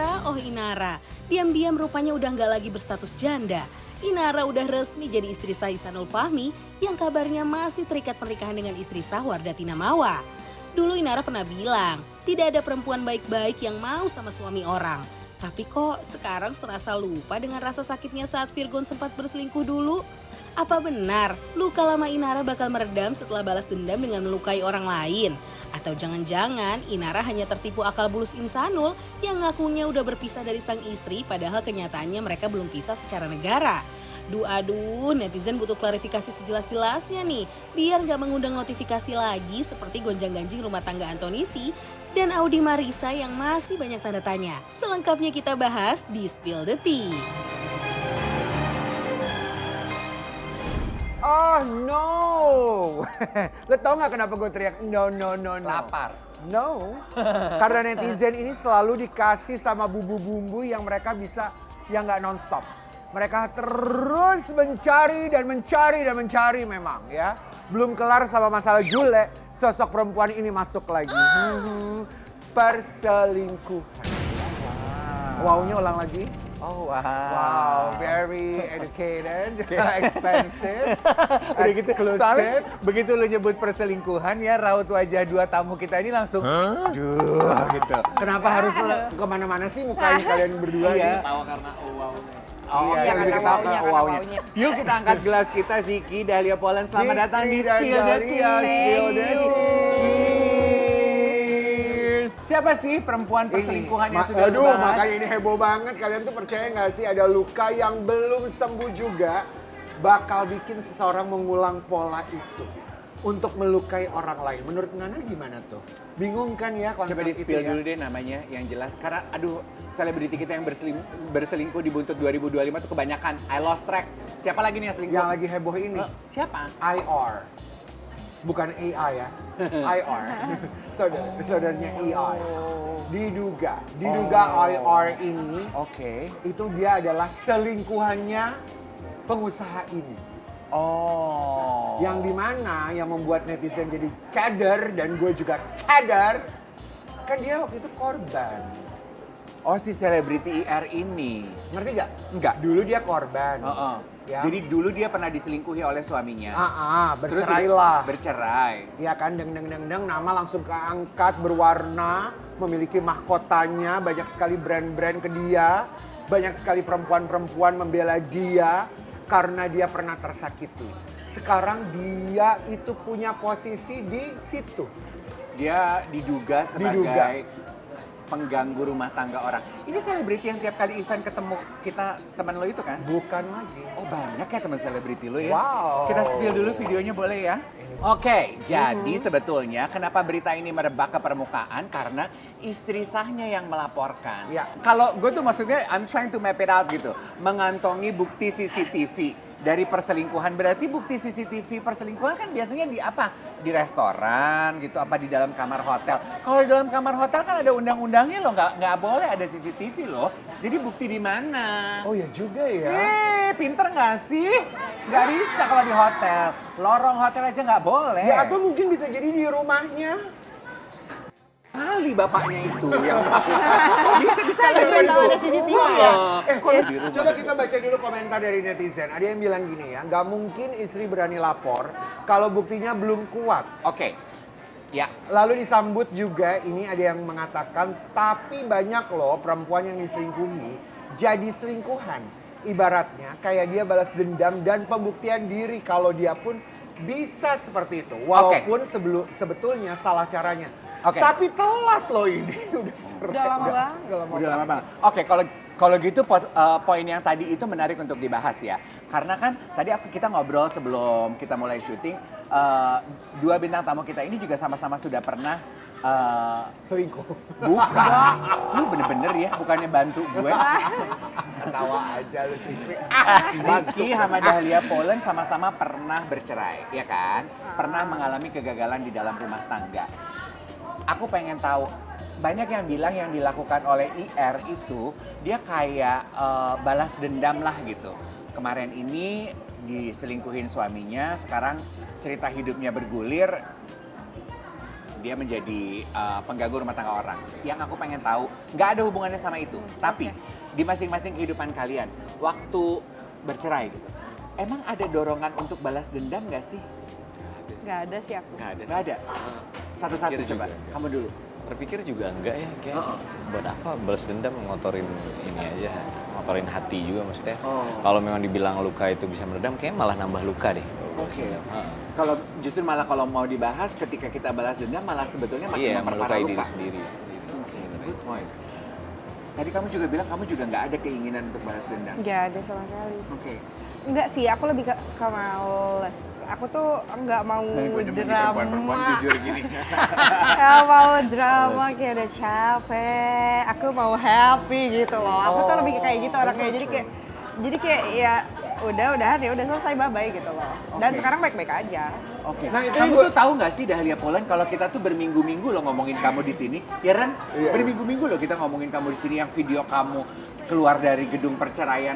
Oh Inara, diam-diam rupanya udah nggak lagi berstatus janda. Inara udah resmi jadi istri sah Ihsanul Fahmi yang kabarnya masih terikat pernikahan dengan istri sah Wardatina Mawa. Dulu Inara pernah bilang, tidak ada perempuan baik-baik yang mau sama suami orang. Tapi kok sekarang serasa lupa dengan rasa sakitnya saat Virgon sempat berselingkuh dulu? Apa benar luka lama Inara bakal meredam setelah balas dendam dengan melukai orang lain? Atau jangan-jangan Inara hanya tertipu akal bulus Ihsanul yang ngakunya udah berpisah dari sang istri padahal kenyataannya mereka belum pisah secara negara? Aduh, netizen butuh klarifikasi sejelas-jelasnya nih biar gak mengundang notifikasi lagi seperti gonjang-ganjing rumah tangga Antonisi dan Audi Marisa yang masih banyak tanda tanya. Selengkapnya kita bahas di Spill the Tea. Oh no! Lo tau gak kenapa gue teriak no. Lapar. No, karena netizen ini selalu dikasih sama bumbu-bumbu yang mereka bisa, yang gak nonstop. Mereka terus mencari dan mencari memang ya. Belum kelar sama masalah Jule, sosok perempuan ini masuk lagi. Perselingkuhan. Wow-nya ulang lagi. Oh wow. Wow, very educated, expensive, Udah gitu, soalnya exclusive. begitu lu nyebut perselingkuhan ya raut wajah dua tamu kita ini langsung aduh gitu. Kenapa harus kemana-mana sih mukanya kalian berdua Iya. nih? Tawa karena wow. Oh, Iya, yang lebih karena ketawa wownya, ke karena wownya. wownya. Yuk kita angkat gelas kita Ziki, Dahlia Poland. Selamat datang di Ziki dan Spill the Dahlia, Spill the Tea. Tea. Cheers. Siapa sih perempuan perselingkuhan yang sudah lu Aduh, bahas? makanya ini heboh banget. Kalian tuh percaya nggak sih ada luka yang belum sembuh juga bakal bikin seseorang mengulang pola itu untuk melukai orang lain. Menurut Nana gimana tuh? Bingung kan ya konsep Coba di itu spill ya? dulu deh namanya yang jelas. Karena aduh, selebriti kita yang berselingkuh di buntut 2025 tuh kebanyakan. I lost track. Siapa lagi nih yang selingkuh? Yang lagi heboh ini. Siapa? IR. Bukan AI ya. IR. Saudaranya AI. Diduga IR ini Oke. itu dia adalah selingkuhannya pengusaha ini. Oh. Yang dimana yang membuat netizen jadi kader dan gue juga kader, kan dia waktu itu korban. Oh si selebriti IR ini. Ngerti gak? Enggak. Dulu dia korban. Heeh. Ya. Jadi dulu dia pernah diselingkuhi oleh suaminya. Terus bercerailah. Bercerai. Ya kan, deng, nama langsung keangkat, berwarna, memiliki mahkotanya, banyak sekali brand-brand ke dia, banyak sekali perempuan-perempuan membela dia karena dia pernah tersakiti. Sekarang dia itu punya posisi di situ. Dia diduga sebagai Diduga. pengganggu rumah tangga orang. Ini selebriti yang tiap kali event ketemu kita teman lo itu kan? Bukan lagi. Oh banyak ya teman selebriti lo ya? Wow. Kita spill dulu videonya boleh ya? Oke, jadi sebetulnya kenapa berita ini merebak ke permukaan? Karena istri sahnya yang melaporkan. Ya. Kalau gue tuh maksudnya I'm trying to map it out gitu. Mengantongi bukti CCTV dari perselingkuhan. Berarti bukti CCTV perselingkuhan kan biasanya di apa? Di restoran gitu, apa di dalam kamar hotel. Kalau di dalam kamar hotel kan ada undang-undangnya loh, nggak boleh ada CCTV loh. Jadi bukti di mana? Oh ya juga ya. Pinter nggak sih? Nggak bisa kalau di hotel. Lorong hotel aja nggak boleh. Ya atau mungkin bisa jadi di rumahnya. Kali bapaknya itu yang bisa Kalau aja belum tahu ada CCTV ya. Coba kita baca dulu komentar dari netizen. Ada yang bilang gini ya, nggak mungkin istri berani lapor kalau buktinya belum kuat. Oke, ya. Lalu disambut juga, ini ada yang mengatakan, tapi banyak loh perempuan yang diselingkuhi jadi selingkuhan. Ibaratnya kayak dia balas dendam dan pembuktian diri kalau dia pun bisa seperti itu. Walaupun sebetulnya salah caranya. Oke. Tapi telat loh ini. Udah cerai. Udah lama banget. Udah lama banget. Oke, kalau gitu poin yang tadi itu menarik untuk dibahas ya. Karena kan tadi kita ngobrol sebelum kita mulai syuting, dua bintang tamu kita ini juga sama-sama sudah pernah Selingkuh. bukan. Lu bener-bener ya, bukannya bantu gue. Ketawa aja lu sih. Ziki sama Dahlia Poland sama-sama pernah bercerai, ya kan? Pernah mengalami kegagalan di dalam rumah tangga. Aku pengen tahu, banyak yang bilang yang dilakukan oleh IR itu dia kayak balas dendam lah gitu. Kemarin ini diselingkuhin suaminya, sekarang cerita hidupnya bergulir. dia menjadi pengganggu rumah tangga orang. Yang aku pengen tahu, nggak ada hubungannya sama itu. Tapi di masing-masing kehidupan kalian, waktu bercerai gitu, emang ada dorongan untuk balas dendam nggak sih? Nggak ada sih aku. Nggak ada. Satu-satu Pikir coba, juga. kamu dulu. Berpikir juga enggak ya, kayak buat apa balas dendam, ngotorin ini aja, ngotorin hati juga maksudnya. Kalau memang dibilang luka itu bisa meredam, kayak malah nambah luka deh. Oke. Kalau justru malah kalau mau dibahas ketika kita balas dendam malah sebetulnya makin Iya, memperparah melukai luka. diri sendiri. Oke, good point. Tadi kamu juga bilang kamu juga nggak ada keinginan untuk balas dendam. Nggak ada sama sekali. Oke. Enggak sih, aku lebih ke males. Aku tuh nggak mau Perempuan drama. jujur gini. Nggak mau drama, kayak udah capek. Aku mau happy gitu loh. Aku tuh lebih kayak gitu orangnya. Jadi kayak ya udahan ya udah selesai, bye-bye gitu loh. Dan Oke. sekarang baik-baik aja. Oke. Nah, itu Kamu yang tuh tahu nggak sih Dahlia Polan kalau kita tuh berminggu-minggu loh ngomongin kamu di sini, ya Ran? Iya. Berminggu-minggu loh kita ngomongin kamu di sini yang video kamu keluar dari gedung perceraian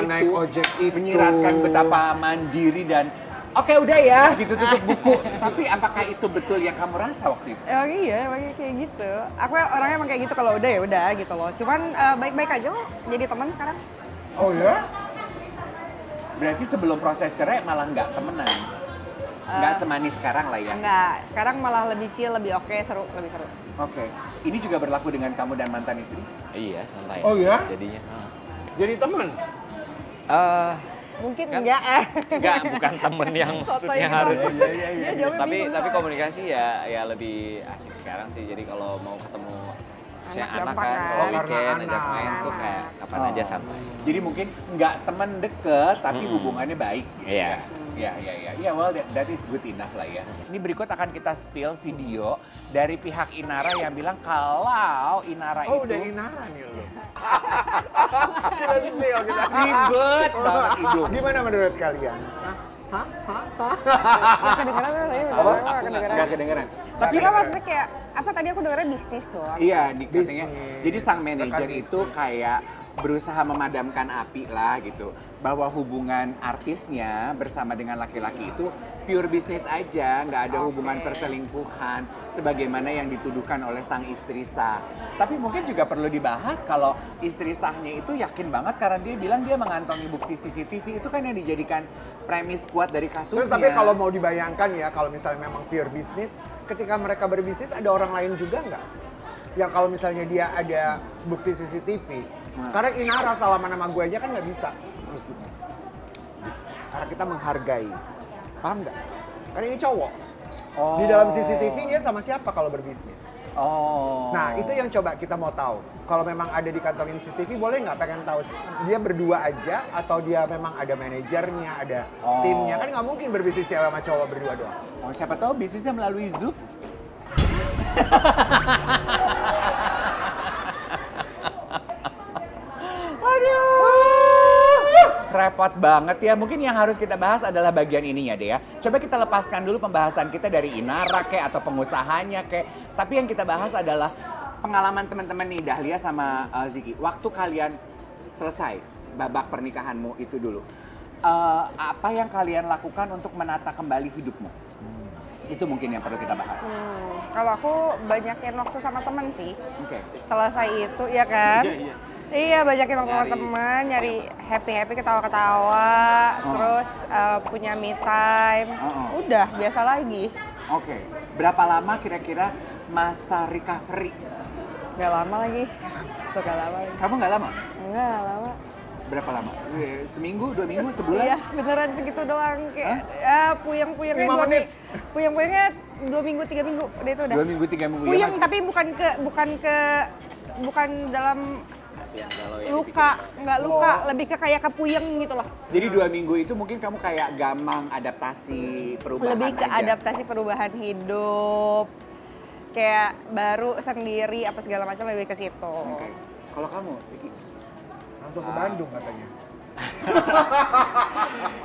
naik ojek itu, menyiratkan betapa mandiri dan oke udah ya gitu tutup buku. Tapi apakah itu betul yang kamu rasa waktu itu? Emang iya, emang kayak gitu. Aku orangnya emang kayak gitu, kalau udah ya udah gitu loh. Cuman baik-baik aja kok, jadi teman sekarang. Oh ya? Berarti sebelum proses cerai malah nggak temenan? Nggak semanis sekarang lah ya? Enggak, sekarang malah lebih chill, lebih oke, seru, lebih seru. Oke. Ini juga berlaku dengan kamu dan mantan istri? Iya, santai. Oh ya? Jadinya. Jadi teman? Mungkin Kan- enggak. Enggak, bukan temen yang Sotoy maksudnya gitu. harus. Dia jawabnya tapi bingung soalnya. komunikasi ya lebih asik sekarang sih. Jadi kalau mau ketemu saya Anak anak gampang kan, kan? kalau Oh, karena weekend ajak anak. main tuh kayak kapan aja santai. Jadi mungkin nggak teman deket, tapi hubungannya baik gitu Iya. ya. Iya. Ya, well that is good enough lah ya. Ini berikut akan kita spill video dari pihak Inara yang bilang kalau Inara Oh, itu udah Inara nih lo. Kita spill, kita. ribet banget hidung. Gimana menurut kalian? Hah? Nggak kedengeran kan tadi? Apa? Nggak kedengeran. Nggak kedengeran. Tapi kan maksudnya kayak, apa tadi aku dengernya bisnis doang. Iya, katanya. Bisnis. Jadi sang manajer Rekan itu kayak berusaha memadamkan api lah gitu. Bahwa hubungan artisnya bersama dengan laki-laki itu pure bisnis aja, nggak ada hubungan perselingkuhan sebagaimana yang dituduhkan oleh sang istri sah. Tapi mungkin juga perlu dibahas kalau istri sahnya itu yakin banget karena dia bilang dia mengantongi bukti CCTV, itu kan yang dijadikan premis kuat dari kasusnya. Terus tapi kalau mau dibayangkan ya, kalau misalnya memang pure bisnis, ketika mereka berbisnis ada orang lain juga nggak? Yang kalau misalnya dia ada bukti CCTV, karena Inara salaman sama gue aja kan nggak bisa. Karena kita menghargai, paham nggak? Karena ini cowok. Di dalam CCTV dia sama siapa kalau berbisnis? Oh. Nah itu yang coba kita mau tahu. Kalau memang ada di kantor CCTV, boleh nggak pengen tahu dia berdua aja atau dia memang ada manajernya, ada timnya? Kan nggak mungkin berbisnis cewek sama cowok berdua doang. Oh, siapa tahu bisnisnya melalui Zoom. Repot banget ya. Mungkin yang harus kita bahas adalah bagian ininya deh ya. Coba kita lepaskan dulu pembahasan kita dari Inara kek atau pengusahanya kek. Tapi yang kita bahas adalah pengalaman teman-teman nih Dahlia sama Ziki. Waktu kalian selesai babak pernikahanmu itu dulu. Apa yang kalian lakukan untuk menata kembali hidupmu? Itu mungkin yang perlu kita bahas. Kalau aku banyakin waktu sama temen sih. Oke. Selesai itu, ya kan? Iya. Iya, banyakin waktu sama temen, nyari happy-happy, ketawa-ketawa, terus punya me time. Udah, biasa lagi. Oke. Berapa lama kira-kira masa recovery? Gak lama lagi. Gak lama lagi. Kamu nggak lama? Enggak lama. Berapa lama? Seminggu, 2 minggu, sebulan? Iya, beneran segitu doang. Kayak, ya puyeng-puyengnya 5 menit. Puyeng-puyengnya 2 minggu, 3 minggu. Udah itu udah. 2 minggu, 3 minggu. Puyeng, Mas. tapi bukan dalam luka, nggak luka, lebih ke kayak kepuyeng gitu loh. Jadi 2 minggu itu mungkin kamu kayak gampang adaptasi perubahan Lebih ke aja. adaptasi perubahan hidup, kayak baru sendiri apa segala macam, lebih ke situ. Oke. Kalau kamu, Ziki? Langsung ke Bandung katanya.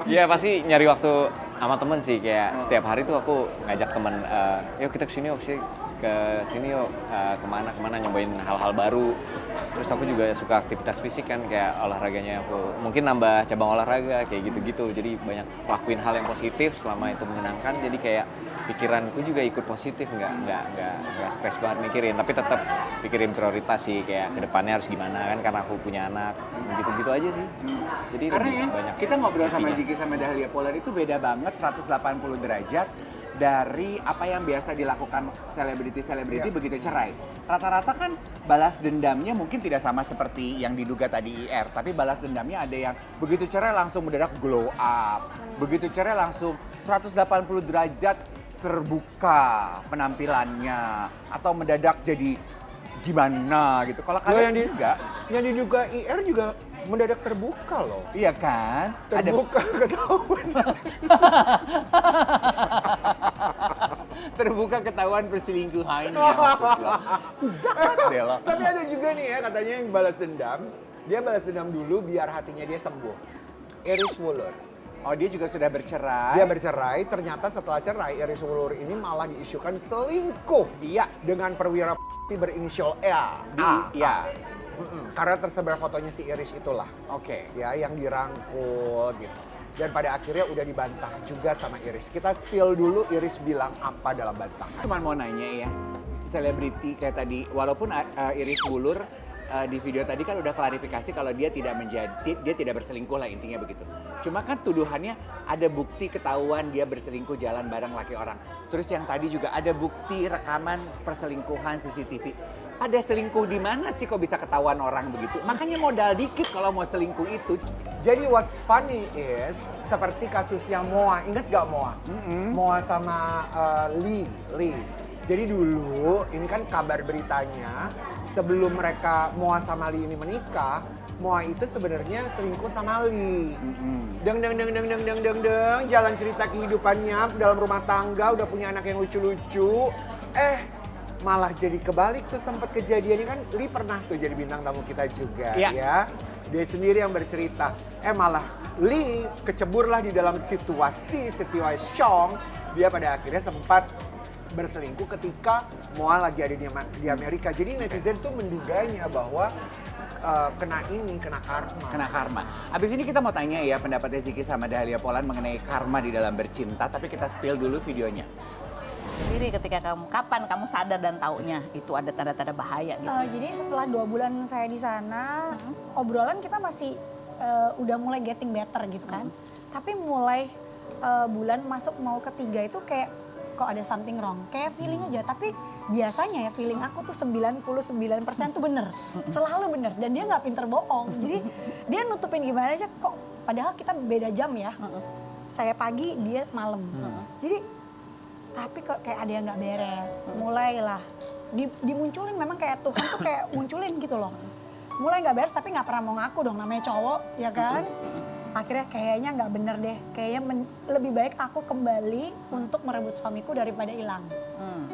Iya pasti nyari waktu sama temen sih, kayak setiap hari tuh aku ngajak temen, yuk kita kesini yuk, kemana nyobain hal-hal baru. Terus aku juga suka aktivitas fisik kan, kayak olahraganya aku mungkin nambah cabang olahraga kayak gitu-gitu. Jadi banyak lakuin hal yang positif selama itu menyenangkan. Jadi kayak pikiranku juga ikut positif, nggak stres banget mikirin, tapi tetap pikirin prioritas sih, kayak kedepannya harus gimana kan, karena aku punya anak, gitu-gitu aja sih. Jadi Karena lebih ya, banyak kita ngobrol sama happy-nya. Ziki sama Dahlia Poland itu beda banget 180 derajat dari apa yang biasa dilakukan selebriti-selebriti begitu cerai. Rata-rata kan balas dendamnya mungkin tidak sama seperti yang diduga tadi IR, tapi balas dendamnya ada yang begitu cerai langsung mendadak glow up, begitu cerai langsung 180 derajat terbuka penampilannya, atau mendadak jadi gimana gitu. Kalau kalian yang diduga IR juga mendadak terbuka loh. iya kan? Terbuka ketahuan. Terbuka ketahuan perselingkuhannya maksudnya. Jahat deh lo. Tapi ada juga nih ya katanya yang balas dendam. Dia balas dendam dulu biar hatinya dia sembuh. Iris Wulur. Oh, dia juga sudah bercerai. Dia bercerai, ternyata setelah cerai Iris Wulur ini malah diisukan selingkuh. Iya. Dengan perwira berinisial A. Iya. Karena tersebar fotonya si Iris itulah. Oke. Ya, yang dirangkul gitu. Dan pada akhirnya udah dibantah juga sama Iris. Kita spill dulu Iris bilang apa dalam bantahan. Cuman mau nanya ya, selebriti kayak tadi, walaupun Iris Wulur di video tadi kan udah klarifikasi kalau dia tidak berselingkuh lah, intinya begitu. Cuma kan tuduhannya ada bukti ketahuan dia berselingkuh jalan bareng laki orang. Terus yang tadi juga ada bukti rekaman perselingkuhan CCTV. Ada selingkuh di mana sih kok bisa ketahuan orang begitu? Makanya modal dikit kalau mau selingkuh itu. Jadi what's funny is seperti kasusnya Moa, inget gak Moa? Moa sama Lee. Jadi dulu ini kan kabar beritanya sebelum mereka Moa sama Lee ini menikah, Moa itu sebenarnya selingkuh sama Lee. Deng, jalan cerita kehidupannya dalam rumah tangga, udah punya anak yang lucu-lucu. Malah jadi kebalik tuh, sempat kejadiannya kan Lee pernah tuh jadi bintang tamu kita juga ya. Dia sendiri yang bercerita. Malah Lee keceburlah di dalam situasi dia pada akhirnya sempat berselingkuh ketika Moa lagi ada di Amerika. Jadi netizen tuh menduganya bahwa kena karma. Kena karma. Abis ini kita mau tanya ya pendapatnya Ziki sama Dahlia Poland mengenai karma di dalam bercinta, tapi kita spill dulu videonya. Sendiri ketika kapan kamu sadar dan taunya itu ada tanda-tanda bahaya gitu? Jadi setelah 2 bulan saya di sana, obrolan kita masih udah mulai getting better gitu kan. Tapi mulai bulan masuk mau ketiga itu kayak kok ada something wrong, kayak feeling aja. Tapi biasanya ya feeling aku tuh 99% tuh bener, selalu bener. Dan dia nggak pinter bohong, jadi dia nutupin gimana aja kok. Padahal kita beda jam ya, saya pagi dia malam. Jadi tapi kok kayak ada yang nggak beres, mulailah dimunculin, memang kayak Tuhan tuh kayak munculin gitu loh. Mulai nggak beres tapi nggak pernah mau ngaku dong, namanya cowok ya kan. Akhirnya kayaknya nggak bener deh, kayaknya lebih baik aku kembali untuk merebut suamiku daripada hilang.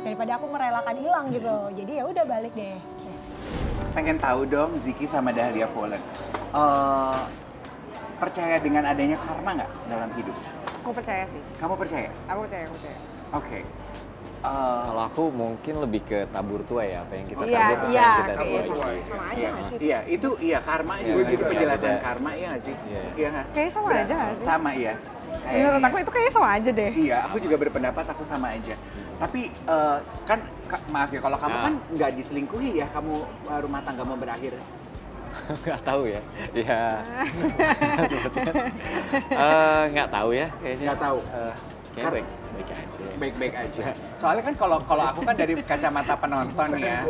Daripada aku merelakan hilang gitu, jadi ya udah balik deh. Pengen tahu dong Ziki sama Dahlia Poland, percaya dengan adanya karma nggak dalam hidup? Aku percaya sih. Kamu percaya? Aku percaya. Oke. Kalau aku mungkin lebih ke tabur tua ya, apa yang kita Iya, tabur apa iya, yang kita kayak tuai. sama aja nggak sih? Iya, itu karma Iya, juga gitu, iya, penjelasan iya. karma, iya nggak sih? Iya. Iya nggak? Kayaknya sama aja nggak sih? Sama iya. Menurut aku itu kayaknya sama aja deh. Iya, aku juga berpendapat aku sama aja. Tapi kan maaf ya, kalau kamu kan nggak diselingkuhi ya, kamu rumah tanggamu berakhir. Nggak tahu ya, ya. Nggak tahu ya, kayaknya. Nggak tahu. Kayaknya baik aja. Baik-baik aja. Soalnya kan kalau aku kan dari kacamata penonton ya.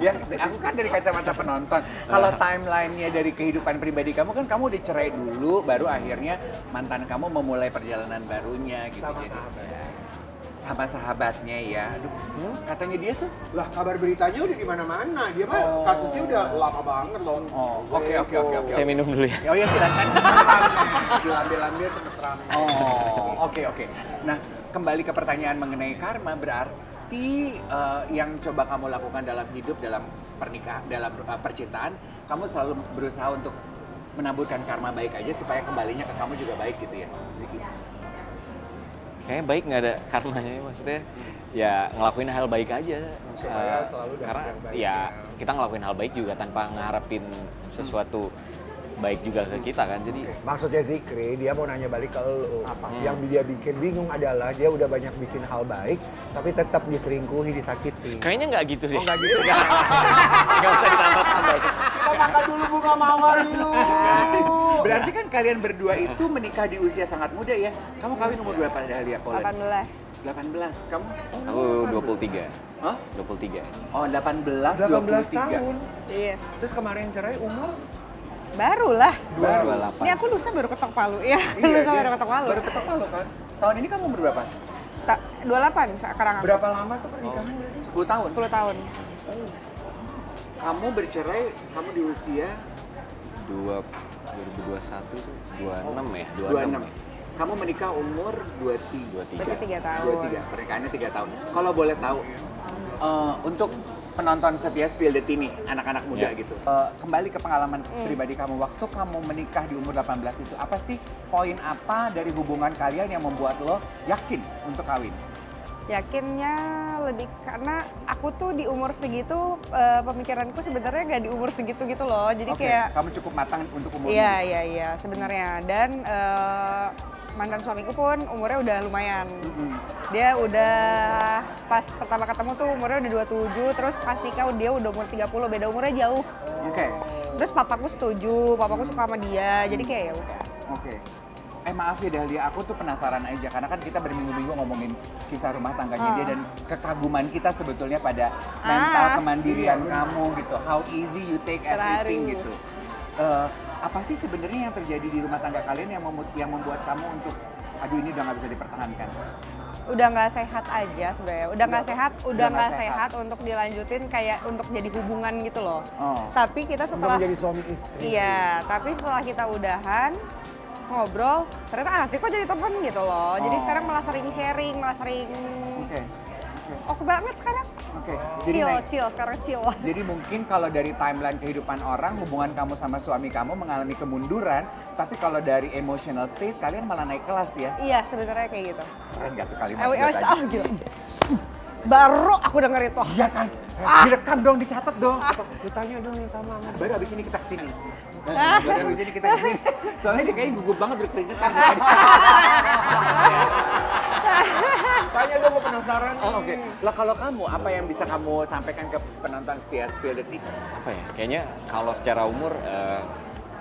Ya, aku kan dari kacamata penonton. Kalau timelinenya dari kehidupan pribadi kamu kan kamu udah cerai dulu, baru akhirnya mantan kamu memulai perjalanan barunya gitu. Sama sahabatnya ya. Aduh, katanya dia tuh. Lah kabar beritanya udah di mana-mana. Dia mah kasusnya udah lama banget loh. Oke. Saya minum dulu ya. Oh ya silakan. Diambil-ambil keterangan. Oke. Nah, kembali ke pertanyaan mengenai karma, berarti yang coba kamu lakukan dalam hidup, dalam pernikahan, dalam percintaan, kamu selalu berusaha untuk menaburkan karma baik aja supaya kembalinya ke kamu juga baik gitu ya, Ziki? Kayaknya baik, nggak ada karmanya ya, maksudnya ya ngelakuin hal baik aja. Supaya selalu dapat karena yang baik ya kita ngelakuin hal baik juga tanpa ngarepin sesuatu baik juga ke kita kan. Jadi Maksudnya Zikri, dia mau nanya balik ke lu. Yang dia bikin bingung adalah dia udah banyak bikin hal baik, tapi tetap diselingkuhi, disakiti. kayaknya nggak gitu deh. Oh nggak gitu? Nggak usah ditambah-tambah. Kita makan dulu bunga mawar yuk. Berarti kan kalian berdua itu menikah di usia sangat muda ya? Kamu kawin umur berapa Dahlia Polan? 18. 18. Kamu? Aku 23. Hah? 23. Oh 18, 18 23. tahun. Iya. Terus kemarin cerai umur? Baru lah. 28. Ini aku lusa baru ketok palu. Iya, Iya, lusa baru ketok palu. Baru ketok palu kan? Tahun ini kamu umur berapa? 28 sekarang aku. Berapa lama tuh pernikahan? 10 tahun. 10 tahun. Kamu bercerai, kamu di usia 2021 tuh 26 ya? 26. Kamu menikah umur 23. 23 tahun. 23, pernikahannya 3 tahun. Kalau boleh tahu, untuk penonton setia Spill the Tea nih, anak-anak muda Ya. gitu. Kembali ke pengalaman pribadi kamu, waktu kamu menikah di umur 18 itu, apa sih poin apa dari hubungan kalian yang membuat lo yakin untuk kawin? Yakinnya lebih karena aku tuh di umur segitu pemikiranku sebenarnya nggak di umur segitu gitu loh. Jadi Oke, kayak kamu cukup matang untuk umurmu. iya sebenarnya. Dan mantan suamiku pun umurnya udah lumayan. Dia udah pas pertama ketemu tuh umurnya udah 27, terus pas nikah dia udah umur 30, beda umurnya jauh. Oke. Terus papaku setuju, papaku suka sama dia. Jadi kayak ya udah. Oke. Maaf ya Dahlia, aku tuh penasaran aja karena kan kita berminggu-minggu ngomongin kisah rumah tangganya dia dan kekaguman kita sebetulnya pada mental kemandirian kamu gitu. How easy you take everything Terharu. gitu. Apa sih sebenarnya yang terjadi di rumah tangga kalian yang membuat kamu untuk aduh ini udah nggak bisa dipertahankan? Udah nggak sehat aja sebenarnya. Udah nggak sehat, udah udah nggak nggak sehat untuk dilanjutin kayak untuk jadi hubungan gitu loh. Oh. Tapi kita Untuk setelah menjadi suami istri. iya, tapi setelah kita udahan ngobrol, ternyata asik kok jadi temen gitu loh. Jadi Oh. sekarang malah sering sharing, malah sering Oke. oke banget sekarang. Oke. Jadi Chill, sekarang chill. Jadi mungkin kalau dari timeline kehidupan orang, hubungan kamu sama suami kamu mengalami kemunduran, tapi kalau dari emotional state kalian malah naik kelas ya. Iya, sebenarnya kayak gitu. Keren gak tuh kalimat Eh, gue tadi? ah, gila. Baru aku denger itu. Iya kan? Direkam dong, dicatat dong. Lu tanya dong yang sama. Baru abis ini kita kesini. Baru abis ini kita kesini. Soalnya dia kayaknya gugup banget udah keringetan. Tanya dong, gue penasaran nih. Oke. Lah kalau kamu, apa yang bisa kamu sampaikan ke penonton setia Spill the Tea? Apa ya? Kayaknya kalau secara umur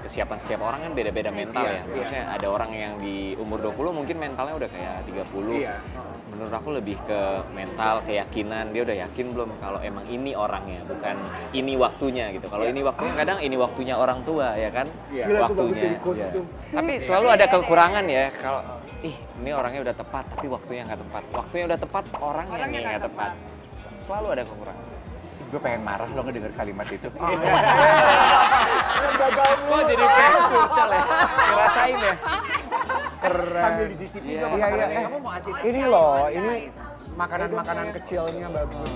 kesiapan setiap orang kan beda-beda mental Iya, ya. Maksudnya ada orang yang di umur 20 mungkin mentalnya udah kayak 30. Iya. Menurut aku lebih ke mental, keyakinan. Dia udah yakin belum kalau emang ini orangnya, bukan ini waktunya gitu. Kalau ini waktunya kadang ini waktunya orang tua ya kan? Iya. Gila tuh bagus Waktunya. jadi coach Iya. tuh. Tapi selalu ada kekurangan ya kalau ini orangnya udah tepat tapi waktunya nggak tepat. Waktunya udah tepat, orangnya yang nggak tepat. Selalu ada kekurangan. Gue pengen marah lo ngedenger kalimat itu. Kok jadi kayak curcol ya? Ngerasain ya? Keren. Sambil dicicipin Iya. tuh Iya, iya. kamu mau asin Ini loh, ini makanan-makanan kecilnya bagus.